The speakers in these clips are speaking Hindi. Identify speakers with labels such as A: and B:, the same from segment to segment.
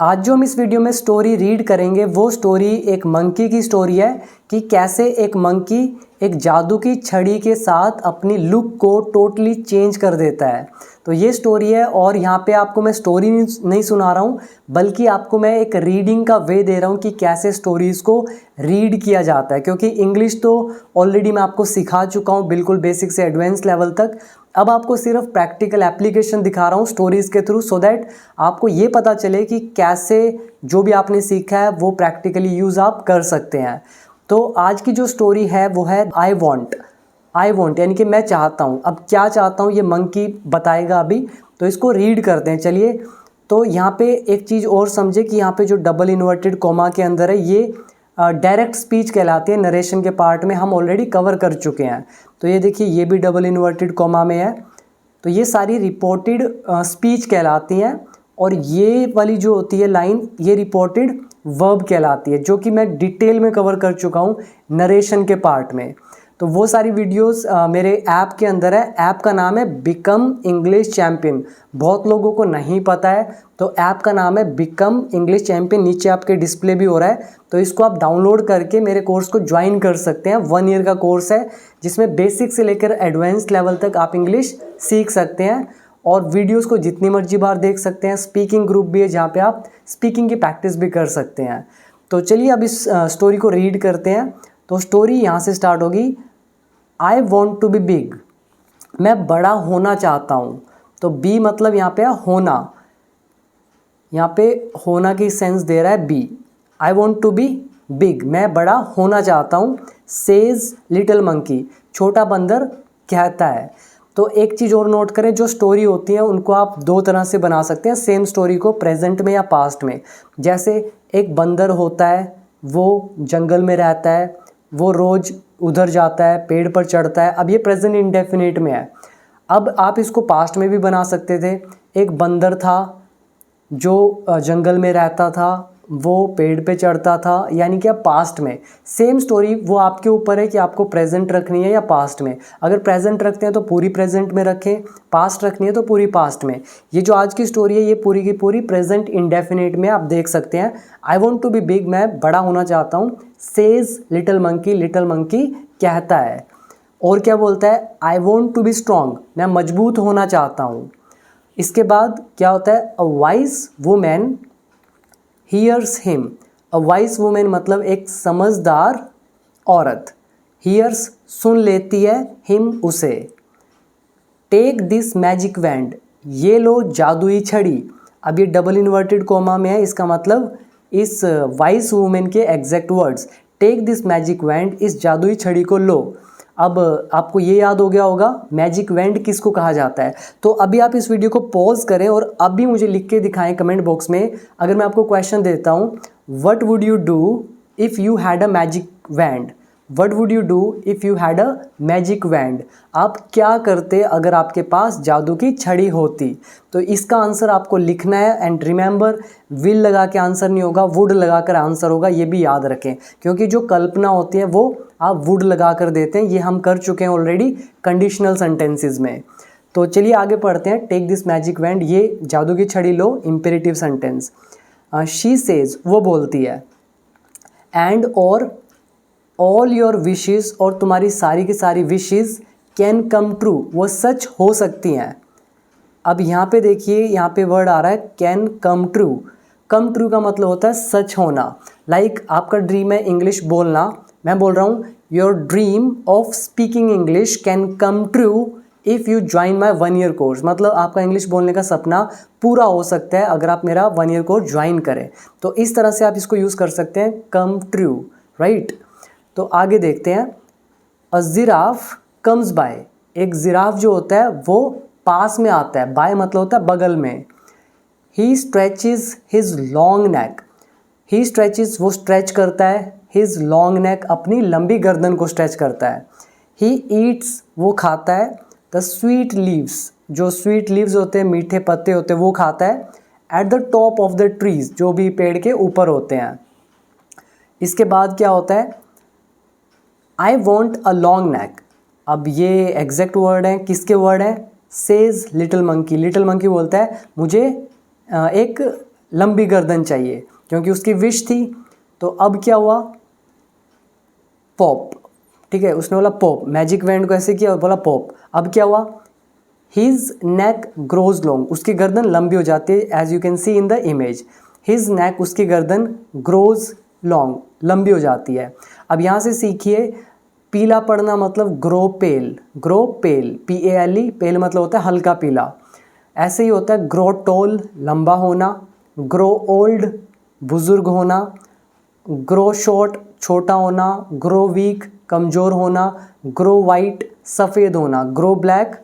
A: आज जो हम इस वीडियो में स्टोरी रीड करेंगे वो स्टोरी एक मंकी की स्टोरी है कि कैसे एक मंकी एक जादू की छड़ी के साथ अपनी लुक को टोटली चेंज कर देता है। तो ये स्टोरी है और यहाँ पे आपको मैं स्टोरी नहीं सुना रहा हूँ, बल्कि आपको मैं एक रीडिंग का वे दे रहा हूँ कि कैसे स्टोरीज़ को रीड किया जाता है। क्योंकि इंग्लिश तो ऑलरेडी मैं आपको सिखा चुका हूँ बिल्कुल बेसिक से एडवांस लेवल तक। अब आपको सिर्फ प्रैक्टिकल एप्लीकेशन दिखा रहा हूँ स्टोरीज़ के थ्रू, सो दैट आपको ये पता चले कि कैसे जो भी आपने सीखा है वो प्रैक्टिकली यूज़ आप कर सकते हैं। तो आज की जो स्टोरी है वो है आई वॉन्ट यानी कि मैं चाहता हूँ। अब क्या चाहता हूँ ये मंकी बताएगा अभी, तो इसको रीड करते हैं। चलिए, तो यहाँ पे एक चीज़ और समझे कि यहाँ पे जो डबल इन्वर्टेड कोमा के अंदर है ये डायरेक्ट स्पीच कहलाती है। नरेशन के पार्ट में हम ऑलरेडी कवर कर चुके हैं। तो ये देखिए, ये भी डबल इन्वर्टेड कोमा में है। तो ये सारी रिपोर्टेड स्पीच कहलाती हैं और ये वाली जो होती है लाइन ये रिपोर्टेड वर्ब कहलाती है, जो कि मैं डिटेल में कवर कर चुका हूँ नरेशन के पार्ट में। तो वो सारी वीडियोस मेरे ऐप के अंदर है। ऐप का नाम है बिकम इंग्लिश चैम्पियन। बहुत लोगों को नहीं पता है, तो ऐप का नाम है बिकम इंग्लिश चैम्पियन। नीचे आपके डिस्प्ले भी हो रहा है, तो इसको आप डाउनलोड करके मेरे कोर्स को ज्वाइन कर सकते हैं। 1 ईयर का कोर्स है जिसमें बेसिक से लेकर एडवांस लेवल तक आप इंग्लिश सीख सकते हैं और वीडियोस को जितनी मर्जी बार देख सकते हैं। स्पीकिंग ग्रुप भी है जहाँ पे आप स्पीकिंग की प्रैक्टिस भी कर सकते हैं। तो चलिए अब इस स्टोरी को रीड करते हैं। तो स्टोरी यहाँ से स्टार्ट होगी। I want to be big. मैं बड़ा होना चाहता हूँ। तो बी मतलब यहाँ पे होना, यहाँ पे होना की सेंस दे रहा है be. I want to be big, मैं बड़ा होना चाहता हूँ। सेज लिटिल मंकी, छोटा बंदर कहता है। तो एक चीज़ और नोट करें, जो स्टोरी होती है उनको आप 2 तरह से बना सकते हैं सेम स्टोरी को, प्रेजेंट में या पास्ट में। जैसे एक बंदर होता है, वो जंगल में रहता है, वो रोज़ उधर जाता है, पेड़ पर चढ़ता है। अब ये प्रेजेंट इंडेफिनिट में है। अब आप इसको पास्ट में भी बना सकते थे। एक बंदर था जो जंगल में रहता था, वो पेड़ पे चढ़ता था, यानी कि आप पास्ट में। सेम स्टोरी, वो आपके ऊपर है कि आपको प्रेजेंट रखनी है या पास्ट में। अगर प्रेजेंट रखते हैं तो पूरी प्रेजेंट में रखें, पास्ट रखनी है तो पूरी पास्ट में। ये जो आज की स्टोरी है ये पूरी की पूरी प्रेजेंट इंडेफिनिट में आप देख सकते हैं। I want to be big, मैं बड़ा होना चाहता हूँ। Says little monkey, little monkey कहता है। और क्या बोलता है? I want to be strong, मैं मजबूत होना चाहता हूँ। इसके बाद क्या होता है? A wise woman hears him. A wise woman मतलब एक समझदार औरत। हियर्स सुन लेती है, हिम उसे। टेक दिस मैजिक वैंड, ये लो जादुई छड़ी। अब ये डबल इन्वर्टेड कोमा में है, इसका मतलब इस वाइज वुमेन के exact words. Take this magic wand, इस जादुई छड़ी को लो। अब आपको ये याद हो गया होगा मैजिक वैंड किसको कहा जाता है। तो अभी आप इस वीडियो को पॉज करें और अभी मुझे लिख के दिखाएं कमेंट बॉक्स में। अगर मैं आपको क्वेश्चन देता हूँ, what would you do if you had a magic wand? What would you do if you had a magic wand? आप क्या करते अगर आपके पास जादू की छड़ी होती? तो इसका आंसर आपको लिखना है। एंड रिमेंबर, विल लगा के आंसर नहीं होगा, वुड लगा कर आंसर होगा। ये भी याद रखें, क्योंकि जो कल्पना होती है वो आप वुड लगा कर देते हैं। ये हम कर चुके हैं ऑलरेडी कंडीशनल सेंटेंसेस में। तो चलिए आगे पढ़ते हैं। टेक दिस मैजिक वैंड, ये जादू की छड़ी लो, इम्पेरेटिव सेंटेंस। शी सेज, वो बोलती है। एंड और ऑल योर विशेज़, और तुम्हारी सारी की सारी विशेज़ कैन कम ट्रू, वो सच हो सकती हैं। अब यहाँ पे देखिए, यहाँ पे वर्ड आ रहा है can come true. Come true का मतलब होता है सच होना। लाइक आपका ड्रीम है इंग्लिश बोलना, मैं बोल रहा हूँ your dream of speaking English can come true if you join my 1 year course. मतलब आपका इंग्लिश बोलने का सपना पूरा हो सकता है अगर आप मेरा 1 ईयर कोर्स ज्वाइन करें। तो इस तरह से आप इसको यूज़ कर सकते हैं, कम ट्रू, राइट। तो आगे देखते हैं। अ जिराफ कम्स बाय, एक जिराफ जो होता है वो पास में आता है। बाय मतलब होता है बगल में। ही स्ट्रेचेज हिज लॉन्ग नेक, ही स्ट्रेचेज वो स्ट्रेच करता है, हिज लॉन्ग नेक अपनी लंबी गर्दन को स्ट्रेच करता है। ही ईट्स वो खाता है। द स्वीट लीव्स, जो स्वीट लीव्स होते हैं, मीठे पत्ते होते हैं, वो खाता है। At the top of the trees, जो भी पेड़ के ऊपर होते हैं। इसके बाद क्या होता है? I want a long neck. अब ये एग्जैक्ट वर्ड है, किसके वर्ड है? Says little monkey. Little monkey बोलता है मुझे एक लंबी गर्दन चाहिए, क्योंकि उसकी विश थी। तो अब क्या हुआ, पॉप, ठीक है, उसने बोला पॉप, मैजिक वैंड को ऐसे किया और बोला पॉप। अब क्या हुआ, हिज नेक ग्रोज लॉन्ग, उसकी गर्दन लंबी हो जाती है, as you can see in the image. His neck, उसकी गर्दन, ग्रोज लॉन्ग, लंबी हो जाती है। अब यहाँ से सीखिए, पीला पड़ना मतलब ग्रो पेल, ग्रो पेल, PALE, पेल मतलब होता है हल्का पीला। ऐसे ही होता है ग्रो टॉल, लंबा होना, ग्रो ओल्ड, बुजुर्ग होना, ग्रो शॉर्ट, छोटा होना, ग्रो वीक, कमज़ोर होना, ग्रो वाइट, सफ़ेद होना, ग्रो ब्लैक,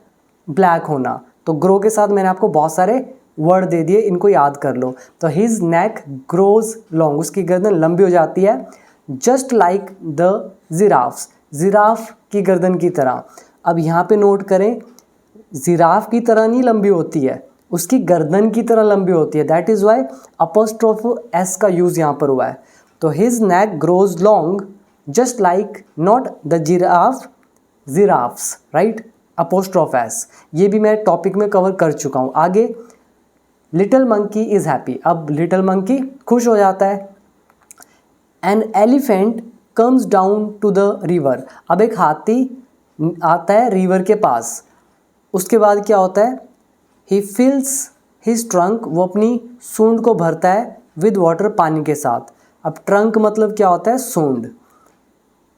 A: ब्लैक होना। तो ग्रो के साथ मैंने आपको बहुत सारे वर्ड दे दिए, इनको याद कर लो। तो हिज नेक ग्रोज लॉन्ग, उसकी गर्दन लंबी हो जाती है, just like the giraffes, giraffe की गर्दन की तरह। अब यहाँ पे नोट करें, जिराफ की तरह नहीं लंबी होती है, उसकी गर्दन की तरह लंबी होती है। That is why apostrophe S का यूज़ यहाँ पर हुआ है। तो his neck grows long just like not the giraffe, giraffes, right, apostrophe S. ये भी मैं टॉपिक में कवर कर चुका हूँ। आगे, लिटिल मंकी इज़ हैप्पी, अब लिटिल मंकी खुश हो जाता है। An elephant comes down to the river, अब एक हाथी आता है रिवर के पास। उसके बाद क्या होता है, ही फिल्स हिज ट्रंक, वो अपनी सूंड को भरता है, विद वाटर, पानी के साथ। अब ट्रंक मतलब क्या होता है, सूंड,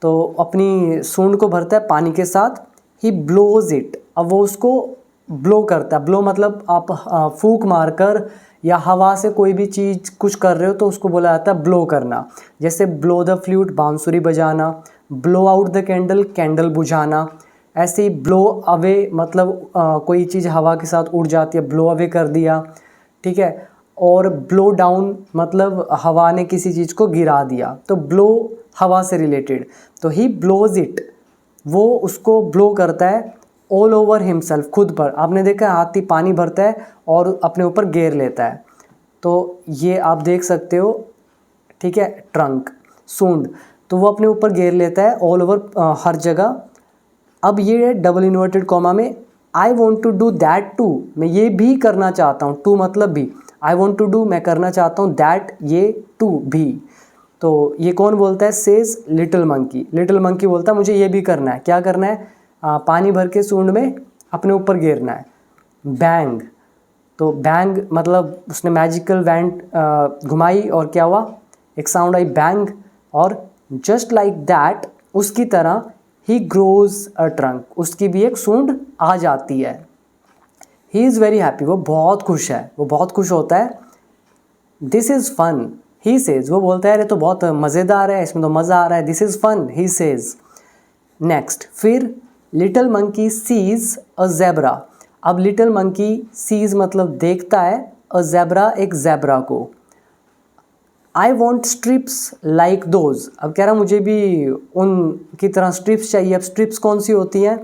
A: तो अपनी सूंड को भरता है पानी के साथ। ही ब्लोज इट, अब वो उसको ब्लो करता है। ब्लो मतलब आप फूंक मारकर या हवा से कोई भी चीज़ कुछ कर रहे हो तो उसको बोला जाता है ब्लो करना। जैसे ब्लो द फ्लूट, बांसुरी बजाना, blow out the candle, candle बुझाना। ऐसे ही ब्लो अवे मतलब कोई चीज़ हवा के साथ उड़ जाती है, ब्लो अवे कर दिया, ठीक है। और ब्लो डाउन मतलब हवा ने किसी चीज़ को गिरा दिया, तो ब्लो हवा से रिलेटेड। तो ही ब्लोज इट, वो उसको ब्लो करता है, ऑल ओवर हिमसेल्फ, खुद पर। आपने देखा है हाथी पानी भरता है और अपने ऊपर घेर लेता है, तो ये आप देख सकते हो, ठीक है। ट्रंक, सूंड, तो वो अपने ऊपर घेर लेता है ऑल ओवर, हर जगह। अब ये डबल इन्वर्टेड कॉमा में, I want to do that too, मैं ये भी करना चाहता हूँ, टू मतलब भी, आई वॉन्ट टू डू मैं करना चाहता हूँ, दैट ये टू भी। तो ये कौन बोलता है, says little monkey, little monkey बोलता है मुझे ये भी करना है। क्या करना है, पानी भर के सूंड में अपने ऊपर घेरना है। बैंग, तो बैंग मतलब उसने मैजिकल वैंड घुमाई और क्या हुआ, एक साउंड आई बैंग, और जस्ट लाइक दैट, उसकी तरह, ही ग्रोज अ ट्रंक, उसकी भी एक सूंड आ जाती है। ही इज़ वेरी हैप्पी, वो बहुत खुश है, वो बहुत खुश होता है। This is fun, he says, वो बोलता है अरे तो बहुत मज़ेदार है, इसमें तो मज़ा आ रहा है, this is fun, he says. Next, फिर little monkey sees a zebra, अब लिटिल मंकी सीज मतलब देखता है, अ ज़ेब्रा, एक ज़ेब्रा को। I want stripes like those, अब कह रहा मुझे भी उन की तरह स्ट्रिप्स चाहिए। अब स्ट्रिप्स कौन सी होती हैं,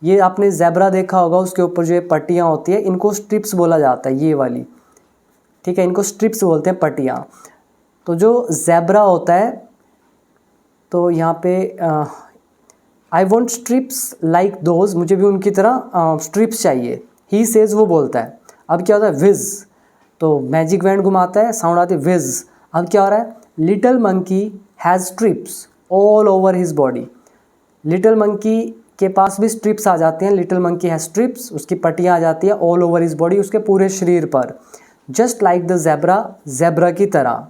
A: ये आपने ज़ेब्रा देखा होगा, उसके ऊपर जो ये पट्टियाँ होती है, इनको स्ट्रिप्स बोला जाता है, ये वाली, ठीक है, इनको स्ट्रिप्स बोलते हैं, पट्टियाँ। तो जो ज़ेब्रा होता है, तो यहाँ पे आई वॉन्ट स्ट्रिप्स लाइक दोज, मुझे भी उनकी तरह स्ट्रिप्स चाहिए, ही सेज, वो बोलता है। अब क्या होता है, विज, तो मैजिक वैंड घुमाता है, साउंड आती है विज। अब क्या हो रहा है, little monkey has strips all over his body, little monkey के पास भी स्ट्रिप्स आ जाती हैं, लिटिल मंकी हैज़ स्ट्रिप्स, उसकी पट्टियाँ आ जाती है ऑल ओवर हिज बॉडी, उसके पूरे शरीर पर, just like the zebra, zebra की तरह।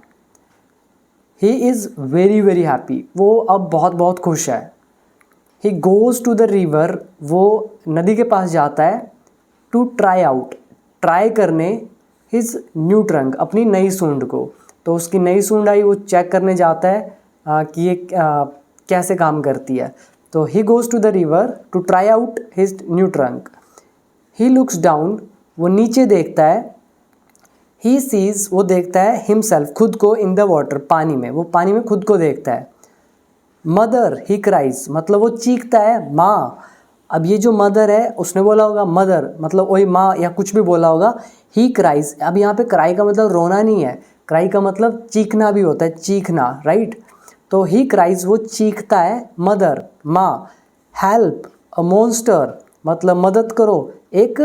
A: He is very very happy, वो अब बहुत बहुत खुश है। He goes to the river, वो नदी के पास जाता है, टू ट्राई आउट, ट्राई करने, हिज न्यू ट्रंक, अपनी नई सूंड को। तो उसकी नई सूंड आई, वो चेक करने जाता है कि ये कैसे काम करती है। तो he goes to the river to try out his new trunk. He looks down, वो नीचे देखता है। ही सीज, वो देखता है, हिमसेल्फ, खुद को, इन द वाटर, पानी में, वो पानी में खुद को देखता है। मदर, ही क्राइज, मतलब वो चीखता है, माँ। अब ये जो मदर है, उसने बोला होगा मदर मतलब वही माँ या कुछ भी बोला होगा। ही क्राइज, अब यहाँ पे क्राई का मतलब रोना नहीं है, क्राई का मतलब चीखना भी होता है, चीखना, राइट। तो ही क्राइज, वो चीखता है, मदर, माँ। हेल्प अ मॉन्स्टर, मतलब मदद करो, एक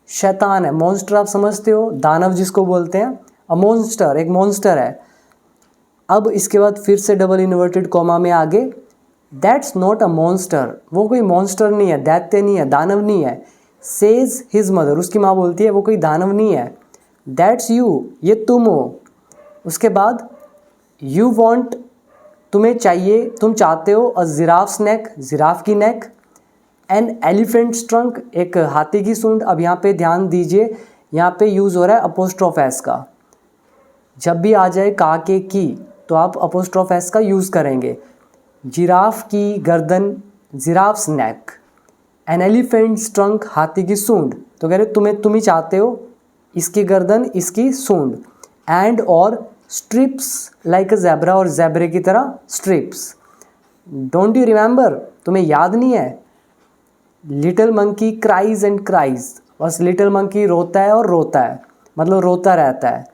A: शैतान है। मॉन्स्टर आप समझते हो, दानव जिसको बोलते हैं। अ मॉन्स्टर, एक मॉन्स्टर है। अब इसके बाद फिर से डबल इन्वर्टेड कॉमा में आगे, दैट्स नॉट अ मॉन्स्टर, वो कोई मॉन्स्टर नहीं है, दैत्य नहीं है, दानव नहीं है। सेज हिज मदर, उसकी माँ बोलती है वो कोई दानव नहीं है। दैट्स यू, ये तुम हो। उसके बाद यू वॉन्ट, तुम्हें चाहिए, तुम चाहते हो, अ जिराफ्स नेक, जिराफ की नेक, एन एलिफेंट्स ट्रंक, एक हाथी की सूंड। अब यहाँ पे ध्यान दीजिए, यहाँ पे यूज़ हो रहा है अपोस्ट्रोफ एस का। जब भी आ जाए का के की तो आप अपोस्ट्रोफ एस का यूज़ करेंगे। जिराफ की गर्दन, जिराफ्स नेक, एन एलिफेंट्स ट्रंक, हाथी की सूंड। तो कह रहे तुम ही चाहते हो इसकी गर्दन, इसकी सूंड। एंड और स्ट्रिप्स लाइक अ ज़ेब्रा, और ज़ेब्रे की तरह स्ट्रिप्स। डोंट यू रिमेंबर, तुम्हें याद नहीं है? Little monkey cries and cries, बस लिटिल मंकी रोता है और रोता है, मतलब रोता रहता है।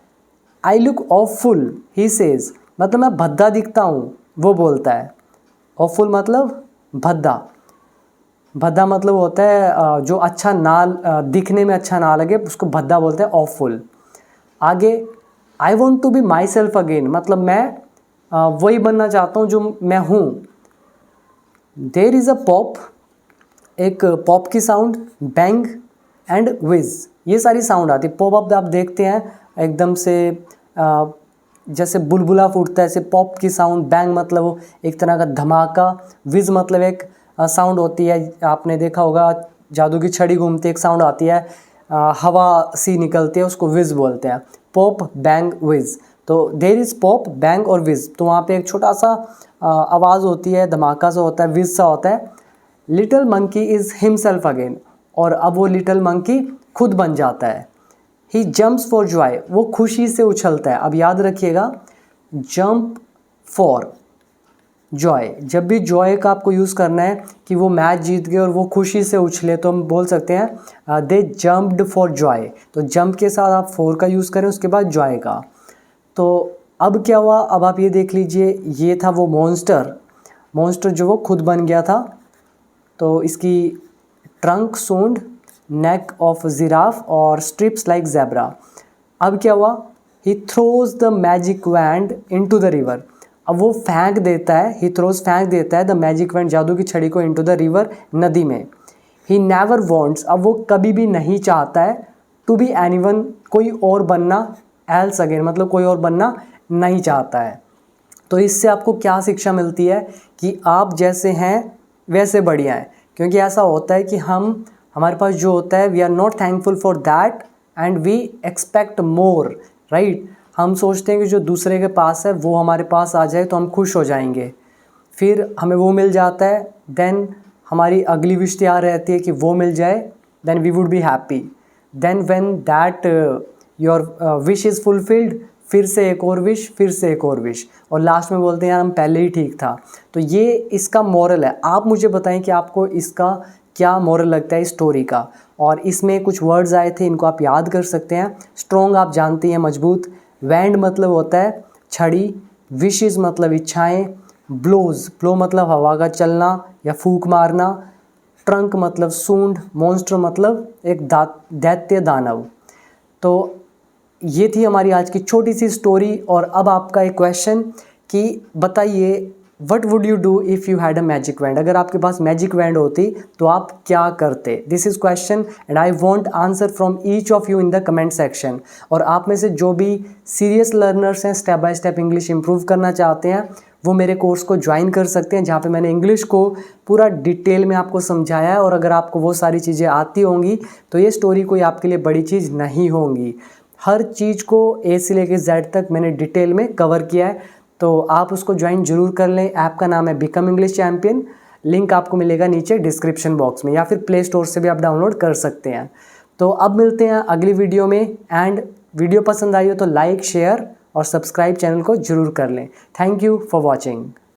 A: I look awful he says, मतलब मैं भद्दा दिखता हूँ, वो बोलता है। ऑफुल मतलब भद्दा, भद्दा मतलब होता है जो अच्छा ना दिखने में अच्छा ना लगे, उसको भद्दा बोलते हैं, ऑफुल। आगे I want to be myself again, मतलब मैं वही बनना चाहता हूँ जो मैं हूँ। देर इज़ अ पॉप, एक पॉप की साउंड, बैंग एंड विज, ये सारी साउंड आती है। पॉप अप आप देखते हैं एकदम से जैसे बुलबुला फूटता है, ऐसे पॉप की साउंड। बैंग मतलब वो एक तरह का धमाका। विज मतलब एक साउंड होती है, आपने देखा होगा जादू की छड़ी घूमती है, एक साउंड आती है, हवा सी निकलती है, उसको विज बोलते हैं। Pop, bang, whiz. तो देर इज़ पॉप, बैंग और विज, तो वहाँ पे एक छोटा सा आवाज़ होती है, धमाका सा होता है, विज सा होता है। Little monkey is himself again, और अब वो लिटिल मंकी खुद बन जाता है। ही जम्प्स फॉर जॉय, वो खुशी से उछलता है। अब याद रखिएगा, जंप फॉर जॉय, जब भी जॉय का आपको यूज़ करना है कि वो मैच जीत गए और वो खुशी से उछले, तो हम बोल सकते हैं दे जम्प्ड फॉर जॉय। तो जंप के साथ आप फॉर का यूज़ करें, उसके बाद जॉय का। तो अब क्या हुआ, अब आप ये देख लीजिए, ये था वो मॉन्स्टर जो वो खुद बन गया था। तो इसकी ट्रंक सूंड, नेक ऑफ जिराफ और स्ट्रिप्स लाइक ज़ेब्रा। अब क्या हुआ, he throws the magic wand into the river. अब वो फेंक देता है, ही थ्रोज फेंक देता है द मैजिक वैंड, जादू की छड़ी को, इनटू द रिवर, नदी में। ही नेवर वॉन्ट्स, अब वो कभी भी नहीं चाहता है, टू बी एनीवन, कोई और बनना, एल्स अगेन मतलब कोई और बनना नहीं चाहता है। तो इससे आपको क्या शिक्षा मिलती है कि आप जैसे हैं वैसे बढ़िया हैं। क्योंकि ऐसा होता है कि हमारे पास जो होता है, we are not thankful for that and we expect more, right. हम सोचते हैं कि जो दूसरे के पास है वो हमारे पास आ जाए तो हम खुश हो जाएंगे, फिर हमें वो मिल जाता है, देन हमारी अगली विश तैयार रहती है कि वो मिल जाए, then we would be happy. Then when that your wish is fulfilled, फिर से एक और विश, फिर से एक और विश, और लास्ट में बोलते हैं यार हम पहले ही ठीक था। तो ये इसका मोरल है। आप मुझे बताएं कि आपको इसका क्या मोरल लगता है इस स्टोरी का। और इसमें कुछ वर्ड्स आए थे, इनको आप याद कर सकते हैं। स्ट्रॉन्ग आप जानते हैं, मजबूत। वैंड मतलब होता है छड़ी। विशेस मतलब इच्छाएं। ब्लो मतलब हवा का चलना या फूंक मारना। ट्रंक मतलब सूंड। मॉन्स्टर मतलब एक दैत्य दानव। तो ये थी हमारी आज की छोटी सी स्टोरी। और अब आपका एक क्वेश्चन कि बताइए, what would you do if you had a magic wand. अगर आपके पास मैजिक वैंड होती तो आप क्या करते। This is question and I want answer from each of you in the comment section. और आप में से जो भी सीरियस लर्नर्स हैं, step by step English improve करना चाहते हैं, वो मेरे कोर्स को ज्वाइन कर सकते हैं, जहाँ पे मैंने इंग्लिश को पूरा डिटेल में आपको समझाया है। और अगर आपको वो सारी चीज़ें आती होंगी तो ये स्टोरी कोई आपके लिए बड़ी चीज़ नहीं होंगी। हर चीज़ को ए से लेकर जेड तक मैंने डिटेल में कवर किया है। तो आप उसको ज्वाइन जरूर कर लें। ऐप का नाम है बिकम इंग्लिश चैम्पियन। लिंक आपको मिलेगा नीचे डिस्क्रिप्शन बॉक्स में, या फिर प्ले स्टोर से भी आप डाउनलोड कर सकते हैं। तो अब मिलते हैं अगली वीडियो में। एंड वीडियो पसंद आई हो तो लाइक, शेयर और सब्सक्राइब चैनल को जरूर कर लें। Thank you for watching.